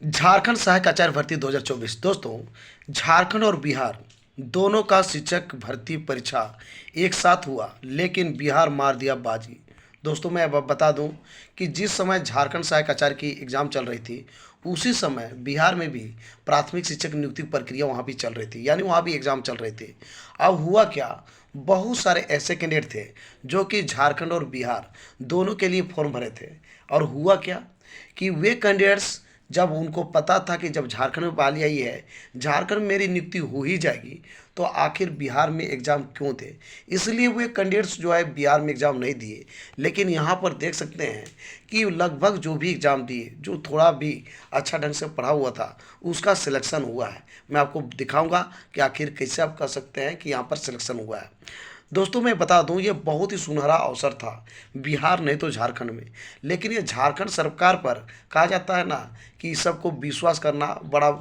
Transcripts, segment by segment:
झारखंड सहायक आचार्य भर्ती 2024। दोस्तों, झारखंड और बिहार दोनों का शिक्षक भर्ती परीक्षा एक साथ हुआ, लेकिन बिहार मार दिया बाजी। दोस्तों, मैं अब बता दूं कि जिस समय झारखंड सहायक आचार्य की एग्ज़ाम चल रही थी, उसी समय बिहार में भी प्राथमिक शिक्षक नियुक्ति प्रक्रिया वहाँ भी चल रही थी, यानी वहाँ भी एग्ज़ाम चल रहे थे। अब हुआ क्या, बहुत सारे ऐसे कैंडिडेट थे जो कि झारखंड और बिहार दोनों के लिए फॉर्म भरे थे। और हुआ क्या कि वे कैंडिडेट्स, जब उनको पता था कि जब झारखंड में बहाली आई है, झारखंड में मेरी नियुक्ति हो ही जाएगी, तो आखिर बिहार में एग्ज़ाम क्यों थे। इसलिए वे कैंडिडेट्स जो है बिहार में एग्ज़ाम नहीं दिए। लेकिन यहाँ पर देख सकते हैं कि लगभग जो भी एग्ज़ाम दिए, जो थोड़ा भी अच्छा ढंग से पढ़ा हुआ था, उसका सिलेक्शन हुआ है। मैं आपको दिखाऊंगा कि आखिर कैसे आप कह सकते हैं कि यहाँ पर सिलेक्शन हुआ है। दोस्तों, मैं बता दूं, ये बहुत ही सुनहरा अवसर था बिहार नहीं तो झारखंड में। लेकिन ये झारखंड सरकार पर कहा जाता है ना कि इस सबको विश्वास करना बड़ा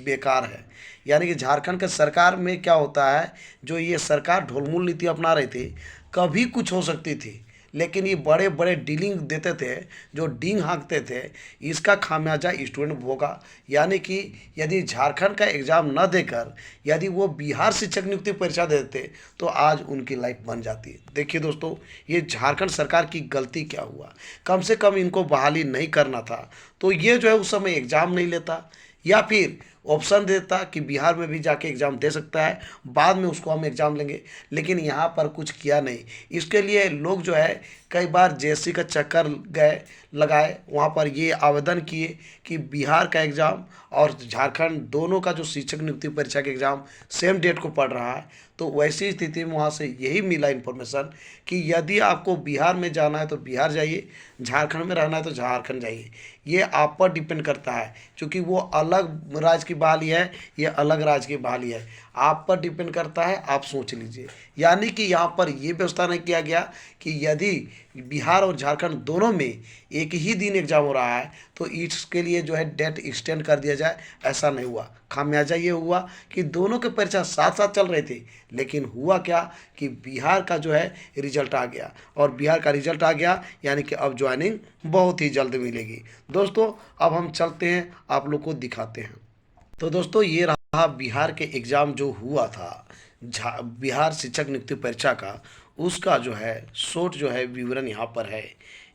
बेकार है। यानी कि झारखंड के सरकार में क्या होता है, जो ये सरकार ढोलमुल नीति अपना रही थी, कभी कुछ हो सकती थी। लेकिन ये बड़े बड़े डीलिंग देते थे, जो डींग हाँकते थे, इसका खामियाजा स्टूडेंट भोगा। यानी कि यदि झारखंड का एग्ज़ाम न देकर यदि वो बिहार शिक्षक नियुक्ति परीक्षा दे देते, तो आज उनकी लाइफ बन जाती। देखिए दोस्तों, ये झारखंड सरकार की गलती क्या हुआ, कम से कम इनको बहाली नहीं करना था, तो ये जो है उस समय एग्ज़ाम नहीं लेता, या फिर ऑप्शन देता कि बिहार में भी जाके एग्ज़ाम दे सकता है, बाद में उसको हम एग्ज़ाम लेंगे। लेकिन यहाँ पर कुछ किया नहीं। इसके लिए लोग जो है कई बार जेएससी का चक्कर गए लगाए, वहाँ पर ये आवेदन किए कि बिहार का एग्ज़ाम और झारखंड दोनों का जो शिक्षक नियुक्ति परीक्षा का एग्ज़ाम सेम डेट को पड़ रहा है। तो वैसी स्थिति में वहाँ से यही मिला इन्फॉर्मेशन कि यदि आपको बिहार में जाना है तो बिहार जाइए, झारखंड में रहना है तो झारखंड जाइए। ये आप पर डिपेंड करता है, क्योंकि वो अलग राज्य की बहाली है, ये अलग राज्य की बहाली है। आप पर डिपेंड करता है, आप सोच लीजिए। यानी कि यहाँ पर ये व्यवस्था नहीं किया गया कि यदि बिहार और झारखंड दोनों में एक ही दिन एग्ज़ाम हो रहा है तो इसके लिए जो है डेट एक्सटेंड कर दिया जाए। ऐसा नहीं हुआ। खामियाजा ये हुआ कि दोनों के परीक्षा साथ साथ चल रहे थे, लेकिन हुआ क्या कि बिहार का जो है रिजल्ट आ गया, और बिहार का रिजल्ट आ गया यानी कि अब ज्वाइनिंग बहुत ही जल्द मिलेगी। दोस्तों, अब हम चलते हैं, आप लोग को दिखाते हैं। तो दोस्तों, ये रहा बिहार के एग्ज़ाम जो हुआ था, बिहार शिक्षक नियुक्ति परीक्षा का, उसका जो है शॉर्ट जो है विवरण यहाँ पर है।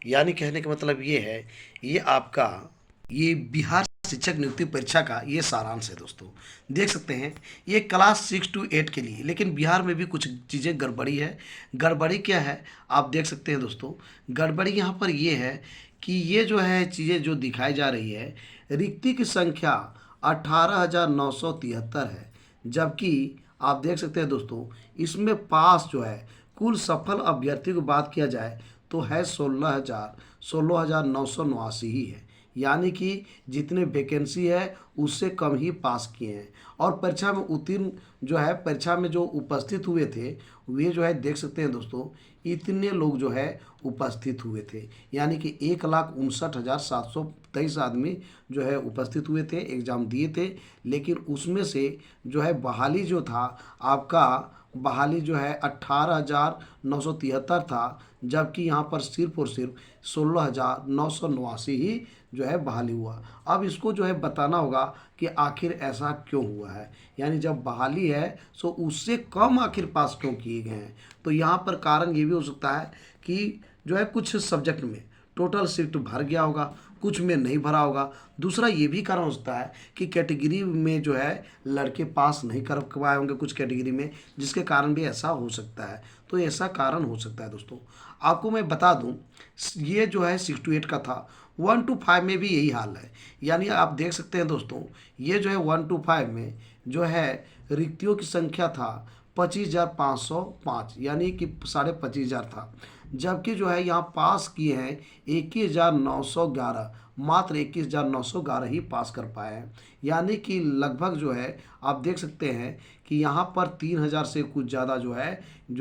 यानी कहने का मतलब ये है, ये आपका ये बिहार शिक्षक नियुक्ति परीक्षा का ये सारांश है। दोस्तों, देख सकते हैं ये क्लास 6 to 8 के लिए, लेकिन बिहार में भी कुछ चीज़ें गड़बड़ी है। गड़बड़ी क्या है, आप देख सकते हैं दोस्तों। गड़बड़ी यहाँ पर ये है कि ये जो है चीज़ें जो दिखाई जा रही है, रिक्ति की संख्या 18,973 है। जबकि आप देख सकते हैं दोस्तों, इसमें पास जो है कुल सफल अभ्यर्थी की बात किया जाए तो है 16,989 ही है। यानी कि जितने वैकेंसी है उससे कम ही पास किए हैं। और परीक्षा में उत्तीर्ण जो है, परीक्षा में जो उपस्थित हुए थे, वे जो है देख सकते हैं दोस्तों, इतने लोग जो है उपस्थित हुए थे। यानी कि 1,59,723 आदमी जो है उपस्थित हुए थे, एग्ज़ाम दिए थे। लेकिन उसमें से जो है बहाली जो था आपका, बहाली जो है 18,973 था। जबकि यहाँ पर सिर्फ और सिर्फ 16,989 ही जो है बहाली हुआ। अब इसको जो है बताना होगा कि आखिर ऐसा क्यों हुआ है। यानी जब बहाली है तो उससे कम आखिर पास क्यों किए गए हैं। तो यहाँ पर कारण ये भी हो सकता है कि जो है कुछ सब्जेक्ट में टोटल सीट भर गया होगा, कुछ में नहीं भरा होगा। दूसरा ये भी कारण हो सकता है कि कैटेगरी में जो है लड़के पास नहीं कर पाए होंगे कुछ कैटेगरी में, जिसके कारण भी ऐसा हो सकता है। तो ऐसा कारण हो सकता है। दोस्तों, आपको मैं बता दूं, ये जो है 6 to 8 का था, 1 to 5 में भी यही हाल है। यानी आप देख सकते हैं दोस्तों, ये जो है 1 to 5 में जो है रिक्तियों की संख्या था 25,505, यानी कि 25,500 था। जबकि जो है यहाँ पास किए हैं 21,911, मात्र 21,911 ही पास कर पाए हैं। यानी कि लगभग जो है आप देख सकते हैं कि यहाँ पर 3,000 से कुछ ज़्यादा जो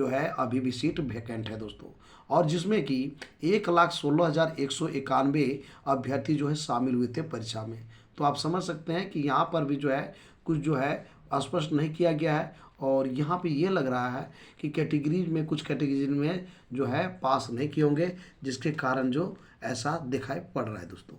है अभी भी सीट वैकेंट है दोस्तों। और जिसमें कि 1,16,191 अभ्यर्थी जो है शामिल हुए थे परीक्षा में। तो आप समझ सकते हैं कि यहाँ पर भी जो है कुछ जो है स्पष्ट नहीं किया गया है। और यहाँ पे ये लग रहा है कि कैटेगरी में, कुछ कैटेगरी में जो है पास नहीं किए होंगे, जिसके कारण जो ऐसा दिखाई पड़ रहा है। दोस्तों,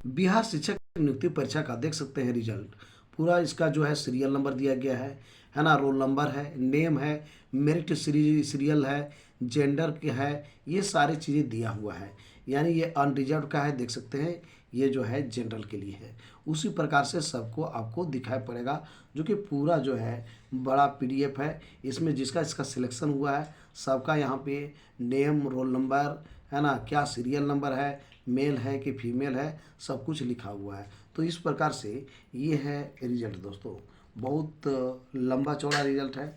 बिहार शिक्षक नियुक्ति परीक्षा का देख सकते हैं रिजल्ट। पूरा इसका जो है सीरियल नंबर दिया गया है ना, रोल नंबर है, नेम है, मेरिट सीरियल है, जेंडर के है, ये सारी चीज़ें दिया हुआ है। यानी ये अनरिजर्व का है, देख सकते हैं, ये जो है जनरल के लिए है। उसी प्रकार से सबको आपको दिखाई पड़ेगा, जो कि पूरा जो है बड़ा पीडीएफ है। इसमें जिसका इसका सिलेक्शन हुआ है सबका यहाँ पे नेम, रोल नंबर है ना, क्या सीरियल नंबर है, मेल है कि फीमेल है, सब कुछ लिखा हुआ है। तो इस प्रकार से ये है रिजल्ट दोस्तों, बहुत लंबा चौड़ा रिजल्ट है।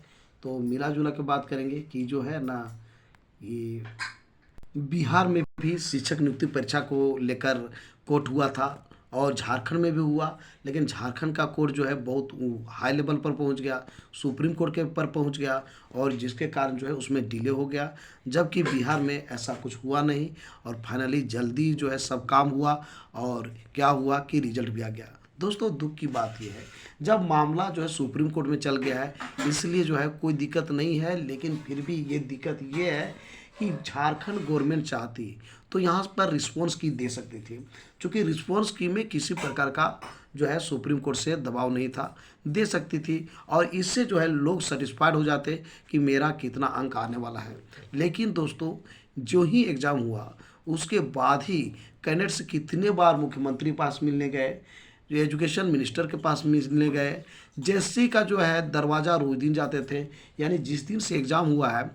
तो मिला जुला के बात करेंगे कि जो है ना, ये बिहार में भी शिक्षक नियुक्ति परीक्षा को लेकर कोर्ट हुआ था और झारखंड में भी हुआ, लेकिन झारखंड का कोर्ट जो है बहुत हाई लेवल पर पहुंच गया, सुप्रीम कोर्ट के पर पहुंच गया, और जिसके कारण जो है उसमें डिले हो गया। जबकि बिहार में ऐसा कुछ हुआ नहीं और फाइनली जल्दी जो है सब काम हुआ, और क्या हुआ कि रिजल्ट भी आ गया। दोस्तों दुख की बात यह है, जब मामला जो है सुप्रीम कोर्ट में चल गया है, इसलिए जो है कोई दिक्कत नहीं है, लेकिन फिर भी ये दिक्कत ये है कि झारखंड गवर्नमेंट चाहती तो यहाँ पर रिस्पॉन्स की दे सकती थी, क्योंकि रिस्पॉन्स की में किसी प्रकार का जो है सुप्रीम कोर्ट से दबाव नहीं था, दे सकती थी, और इससे जो है लोग सेटिस्फाइड हो जाते कि मेरा कितना अंक आने वाला है। लेकिन दोस्तों जो ही एग्ज़ाम हुआ उसके बाद ही कैंडिडेट्स कितने बार मुख्यमंत्री पास मिलने गए, एजुकेशन मिनिस्टर के पास मिलने गए, जैसे का जो है दरवाज़ा रोज दिन जाते थे। यानी जिस दिन से एग्ज़ाम हुआ है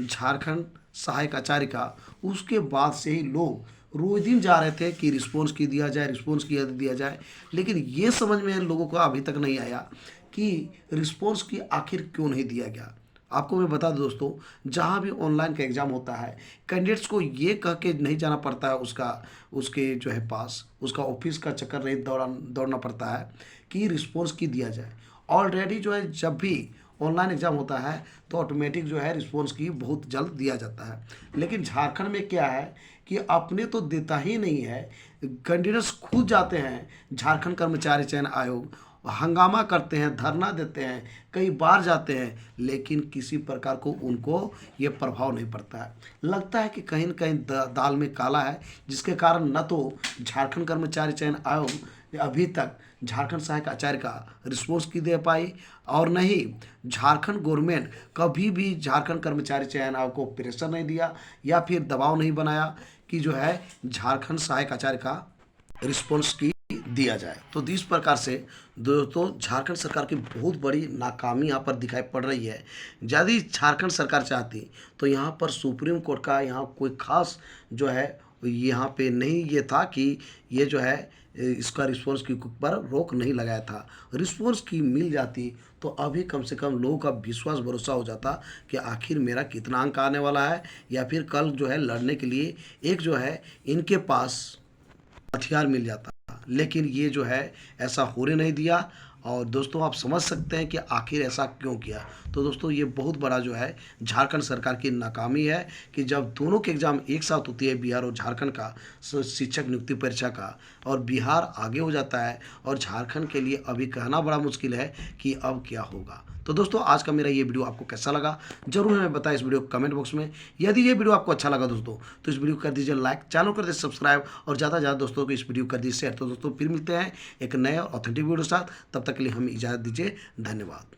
झारखंड सहायक आचार्य का, उसके बाद से ही लोग रोज दिन जा रहे थे कि रिस्पॉन्स की दिया जाए, रिस्पॉन्स की दिया जाए। लेकिन ये समझ में लोगों को अभी तक नहीं आया कि रिस्पॉन्स की आखिर क्यों नहीं दिया गया। आपको मैं बता दूं दोस्तों, जहाँ भी ऑनलाइन का एग्ज़ाम होता है, कैंडिडेट्स को ये कह के नहीं जाना पड़ता है उसके जो है पास, उसका ऑफिस का चक्कर नहीं दौड़ना पड़ता है कि रिस्पॉन्स की दिया जाए। ऑलरेडी जो है जब भी ऑनलाइन एग्ज़ाम होता है तो ऑटोमेटिक जो है रिस्पॉन्स की बहुत जल्द दिया जाता है। लेकिन झारखंड में क्या है कि अपने तो देता ही नहीं है, कैंडिडेट्स खुद जाते हैं झारखंड कर्मचारी चयन आयोग, हंगामा करते हैं, धरना देते हैं, कई बार जाते हैं, लेकिन किसी प्रकार को उनको ये प्रभाव नहीं पड़ता है। लगता है कि कहीं न कहीं दाल में काला है, जिसके कारण न तो झारखंड कर्मचारी चयन आयोग अभी तक झारखंड सहायक आचार्य का रिस्पॉन्स की दे पाई, और न ही झारखंड गवर्नमेंट कभी भी झारखंड कर्मचारी चयन आयोग को प्रेशर नहीं दिया या फिर दबाव नहीं बनाया कि जो है झारखंड सहायक आचार्य का रिस्पॉन्स की दिया जाए। तो इस प्रकार से दोस्तों झारखंड सरकार की बहुत बड़ी नाकामी यहाँ पर दिखाई पड़ रही है। यदि झारखंड सरकार चाहती तो यहाँ पर सुप्रीम कोर्ट का यहाँ कोई खास जो है यहाँ पे नहीं ये था कि ये जो है इसका रिस्पॉन्स की पर रोक नहीं लगाया था। रिस्पॉन्स की मिल जाती तो अभी कम से कम लोगों का विश्वास भरोसा हो जाता कि आखिर मेरा कितना अंक आने वाला है, या फिर कल जो है लड़ने के लिए एक जो है इनके पास हथियार मिल जाता। लेकिन ये जो है ऐसा होने नहीं दिया, और दोस्तों आप समझ सकते हैं कि आखिर ऐसा क्यों किया। तो दोस्तों ये बहुत बड़ा जो है झारखंड सरकार की नाकामी है कि जब दोनों के एग्ज़ाम एक साथ होती है, बिहार और झारखंड का शिक्षक नियुक्ति परीक्षा का, और बिहार आगे हो जाता है और झारखंड के लिए अभी कहना बड़ा मुश्किल है कि अब क्या होगा। तो दोस्तों आज का मेरा ये वीडियो आपको कैसा लगा जरूर हमें बताएं इस वीडियो को कमेंट बॉक्स में। यदि ये वीडियो आपको अच्छा लगा दोस्तों तो इस वीडियो को कर दीजिए लाइक, चैनल कर दीजिए सब्सक्राइब, और ज़्यादा से ज़्यादा दोस्तों को इस वीडियो को कर दीजिए शेयर। तो दोस्तों फिर मिलते हैं एक नए और ऑथेंटिक वीडियो के साथ, तब तक के लिए हमें इजाज़त दीजिए। धन्यवाद।